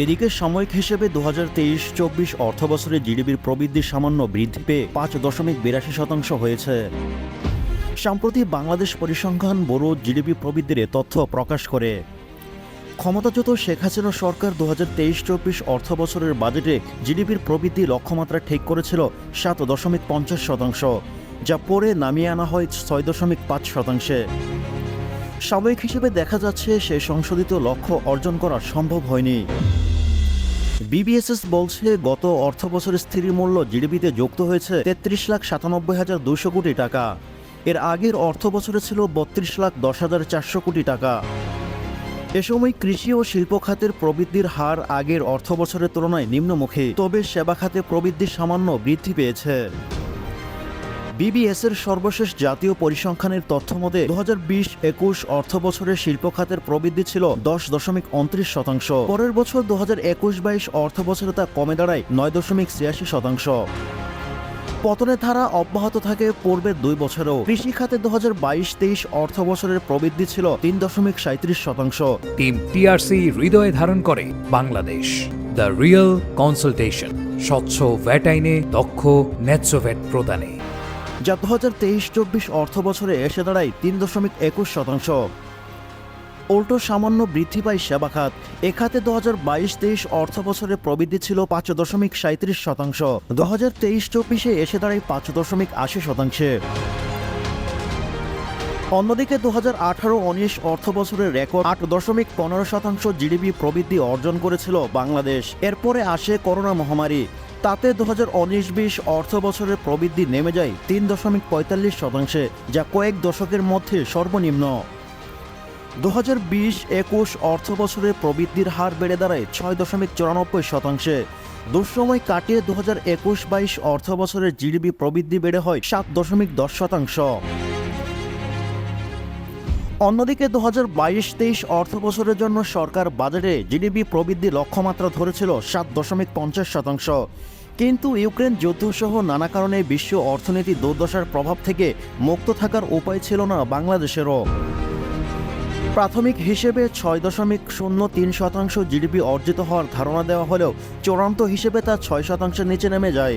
এদিকে সাময়িক হিসেবে 2023-24 অর্থবছরে জিডিপির প্রবৃদ্ধি সামান্য বৃদ্ধি পেয়ে 5.82% হয়েছে। সম্প্রতি বাংলাদেশ পরিসংখ্যান ব্যুরো জিডিপি প্রবৃদ্ধির এ তথ্য প্রকাশ করে। ক্ষমতাচ্যুত শেখ হাসিনা সরকার 2023-24 অর্থবছরের বাজেটে জিডিপির প্রবৃদ্ধি লক্ষ্যমাত্রা ঠিক করেছিল 7.50%, যা পরে নামিয়ে আনা হয় 6.5%। সাময়িক হিসেবে দেখা যাচ্ছে সেই সংশোধিত লক্ষ্য অর্জন করা সম্ভব হয়নি। বিবিএসএস বলছে গত অর্থবছরে স্থির মূল্য জিডিপিতে যুক্ত হয়েছে 33,97,200 কোটি টাকা। এর আগের অর্থবছরে ছিল 32,10,400 কোটি টাকা। এ সময় কৃষি ও শিল্প খাতের প্রবৃদ্ধির হার আগের অর্থবছরের তুলনায় নিম্নমুখী, তবে সেবা খাতে প্রবৃদ্ধি সামান্য বৃদ্ধি পেয়েছে। বিবিএসের সর্বশেষ জাতীয় পরিসংখ্যানের তথ্য মতে 2020-21 অর্থবছরে শিল্প খাতের প্রবৃদ্ধি ছিল 10.29%। পরের বছর 2021-22 অর্থবছরে তা কমে দাঁড়ায় 9.86%। পতনের ধারা অব্যাহত থাকে পূর্বের 2 বছরেও। কৃষি খাতে 2022-23 অর্থবছরের প্রবৃদ্ধি ছিল 3.37%। টিম টিআরসি হৃদয়ে ধারণ করে বাংলাদেশ, দ্য রিয়েল কনসালটেশন, স্বচ্ছ ভ্যাট আইনে দক্ষ ন্যায্য ভ্যাট প্রদানে, যা 2023-24 অর্থবছরে এসে দাঁড়ায় 3.21%। উল্টো সামান্য বৃদ্ধি পায় সেবা খাত। এ খাতে 2022-23 অর্থবছরে প্রবৃদ্ধি ছিল 5.37%, 2023-24 এসে দাঁড়ায় 5.80%। অন্যদিকে 2018-19 অর্থবছরের রেকর্ড 8.15% জিডিপি প্রবৃদ্ধি অর্জন করেছিল বাংলাদেশ। এরপরে আসে করোনা মহামারী। তাতে 2019-20 অর্থবছরের প্রবৃদ্ধি নেমে যায় 3.45%, যা কয়েক দশকের মধ্যে সর্বনিম্ন। 2020-21 অর্থবছরের প্রবৃদ্ধির হার বেড়ে দাঁড়ায় 6.94%। দুঃসময় কাটিয়ে 2021-22 অর্থবছরের জিডিপি প্রবৃদ্ধি বেড়ে হয় 7.10%। অন্যদিকে 2022-23 অর্থবছরের জন্য সরকার বাজেটে জিডিপি প্রবৃদ্ধি লক্ষ্যমাত্রা ধরেছিল 7.50%, কিন্তু ইউক্রেন যুদ্ধসহ নানা কারণে বিশ্ব অর্থনীতি দুর্দশার প্রভাব থেকে মুক্ত থাকার উপায় ছিল না বাংলাদেশেরও। প্রাথমিক হিসেবে 6.03% জিডিপি অর্জিত হওয়ার ধারণা দেওয়া হলেও চূড়ান্ত হিসেবে তা 6%-এর নিচে নেমে যায়।